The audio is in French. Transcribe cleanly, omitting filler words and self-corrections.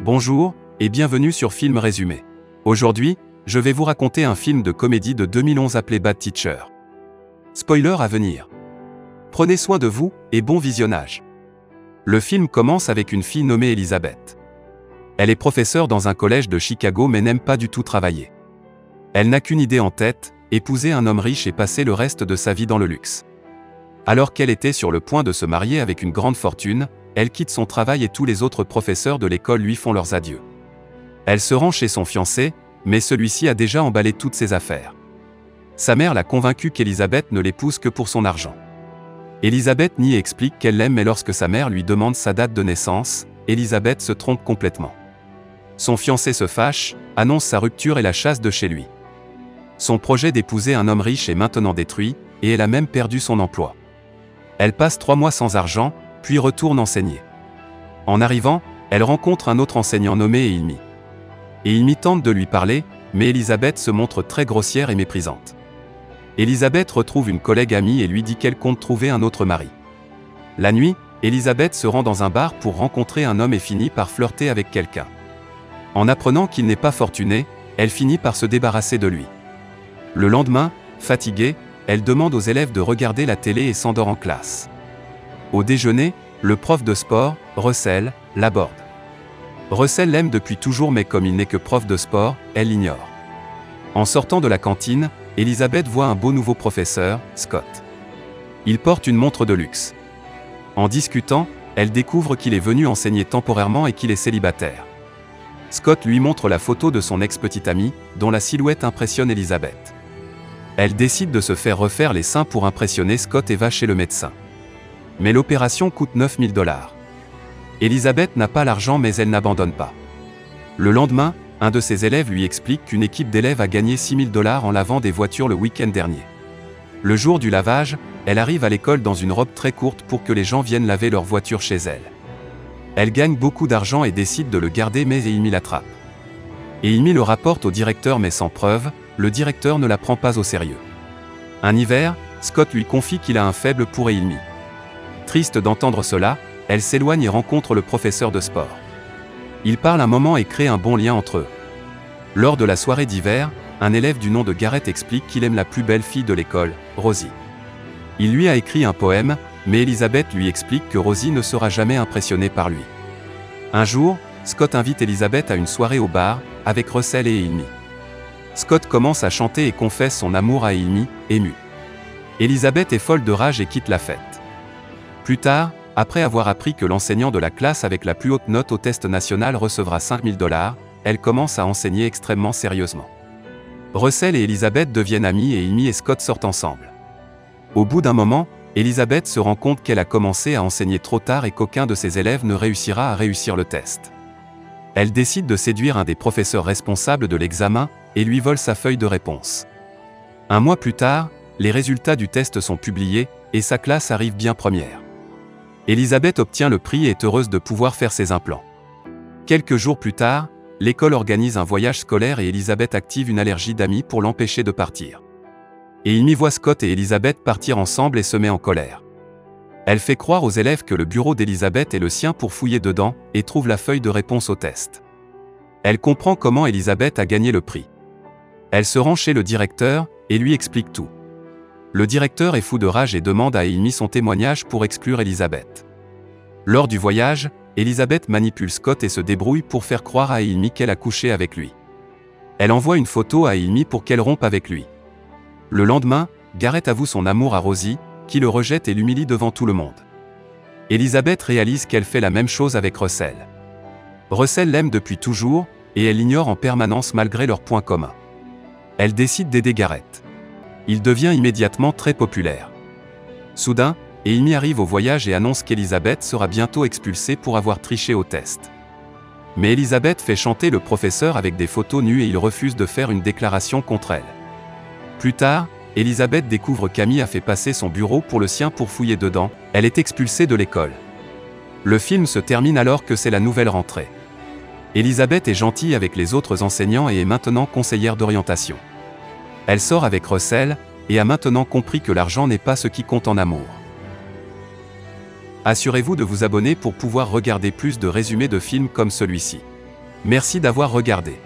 Bonjour, et bienvenue sur Film Résumé. Aujourd'hui, je vais vous raconter un film de comédie de 2011 appelé Bad Teacher. Spoiler à venir. Prenez soin de vous, et bon visionnage. Le film commence avec une fille nommée Elizabeth. Elle est professeure dans un collège de Chicago mais n'aime pas du tout travailler. Elle n'a qu'une idée en tête, épouser un homme riche et passer le reste de sa vie dans le luxe. Alors qu'elle était sur le point de se marier avec une grande fortune, elle quitte son travail et tous les autres professeurs de l'école lui font leurs adieux. Elle se rend chez son fiancé, mais celui-ci a déjà emballé toutes ses affaires. Sa mère l'a convaincue qu'Elizabeth ne l'épouse que pour son argent. Elizabeth nie et explique qu'elle l'aime mais lorsque sa mère lui demande sa date de naissance, Elizabeth se trompe complètement. Son fiancé se fâche, annonce sa rupture et la chasse de chez lui. Son projet d'épouser un homme riche est maintenant détruit, et elle a même perdu son emploi. Elle passe 3 mois sans argent, puis retourne enseigner. En arrivant, elle rencontre un autre enseignant nommé Amy. Amy tente de lui parler, mais Elizabeth se montre très grossière et méprisante. Elizabeth retrouve une collègue amie et lui dit qu'elle compte trouver un autre mari. La nuit, Elizabeth se rend dans un bar pour rencontrer un homme et finit par flirter avec quelqu'un. En apprenant qu'il n'est pas fortuné, elle finit par se débarrasser de lui. Le lendemain, fatiguée, elle demande aux élèves de regarder la télé et s'endort en classe. Au déjeuner, le prof de sport, Russell, l'aborde. Russell l'aime depuis toujours mais comme il n'est que prof de sport, elle l'ignore. En sortant de la cantine, Elizabeth voit un beau nouveau professeur, Scott. Il porte une montre de luxe. En discutant, elle découvre qu'il est venu enseigner temporairement et qu'il est célibataire. Scott lui montre la photo de son ex-petite amie, dont la silhouette impressionne Elizabeth. Elle décide de se faire refaire les seins pour impressionner Scott et va chez le médecin. Mais l'opération coûte 9 000 $. Elizabeth n'a pas l'argent mais elle n'abandonne pas. Le lendemain, un de ses élèves lui explique qu'une équipe d'élèves a gagné 6 000 $ en lavant des voitures le week-end dernier. Le jour du lavage, elle arrive à l'école dans une robe très courte pour que les gens viennent laver leur voiture chez elle. Elle gagne beaucoup d'argent et décide de le garder mais Amy l'attrape. Amy le rapporte au directeur mais sans preuve, le directeur ne la prend pas au sérieux. Un hiver, Scott lui confie qu'il a un faible pour Amy. Triste d'entendre cela, elle s'éloigne et rencontre le professeur de sport. Ils parlent un moment et créent un bon lien entre eux. Lors de la soirée d'hiver, un élève du nom de Garrett explique qu'il aime la plus belle fille de l'école, Rosie. Il lui a écrit un poème, mais Elizabeth lui explique que Rosie ne sera jamais impressionnée par lui. Un jour, Scott invite Elizabeth à une soirée au bar, avec Russell et Amy. Scott commence à chanter et confesse son amour à Amy, émue. Elizabeth est folle de rage et quitte la fête. Plus tard, après avoir appris que l'enseignant de la classe avec la plus haute note au test national recevra 5 000 $, elle commence à enseigner extrêmement sérieusement. Russell et Elizabeth deviennent amis et Amy et Scott sortent ensemble. Au bout d'un moment, Elizabeth se rend compte qu'elle a commencé à enseigner trop tard et qu'aucun de ses élèves ne réussira à réussir le test. Elle décide de séduire un des professeurs responsables de l'examen et lui vole sa feuille de réponse. Un mois plus tard, les résultats du test sont publiés et sa classe arrive bien première. Elizabeth obtient le prix et est heureuse de pouvoir faire ses implants. Quelques jours plus tard, l'école organise un voyage scolaire et Elizabeth active une allergie d'amis pour l'empêcher de partir. Et Amy voit Scott et Elizabeth partir ensemble et se met en colère. Elle fait croire aux élèves que le bureau d'Elizabeth est le sien pour fouiller dedans et trouve la feuille de réponse au test. Elle comprend comment Elizabeth a gagné le prix. Elle se rend chez le directeur et lui explique tout. Le directeur est fou de rage et demande à Amy son témoignage pour exclure Elizabeth. Lors du voyage, Elizabeth manipule Scott et se débrouille pour faire croire à Amy qu'elle a couché avec lui. Elle envoie une photo à Amy pour qu'elle rompe avec lui. Le lendemain, Garrett avoue son amour à Rosie, qui le rejette et l'humilie devant tout le monde. Elizabeth réalise qu'elle fait la même chose avec Russell. Russell l'aime depuis toujours, et elle l'ignore en permanence malgré leurs points communs. Elle décide d'aider Garrett. Il devient immédiatement très populaire. Soudain, Amy arrive au voyage et annonce qu'Elizabeth sera bientôt expulsée pour avoir triché au test. Mais Elizabeth fait chanter le professeur avec des photos nues et il refuse de faire une déclaration contre elle. Plus tard, Elizabeth découvre qu'Amy a fait passer son bureau pour le sien pour fouiller dedans, elle est expulsée de l'école. Le film se termine alors que c'est la nouvelle rentrée. Elizabeth est gentille avec les autres enseignants et est maintenant conseillère d'orientation. Elle sort avec Russell, et a maintenant compris que l'argent n'est pas ce qui compte en amour. Assurez-vous de vous abonner pour pouvoir regarder plus de résumés de films comme celui-ci. Merci d'avoir regardé.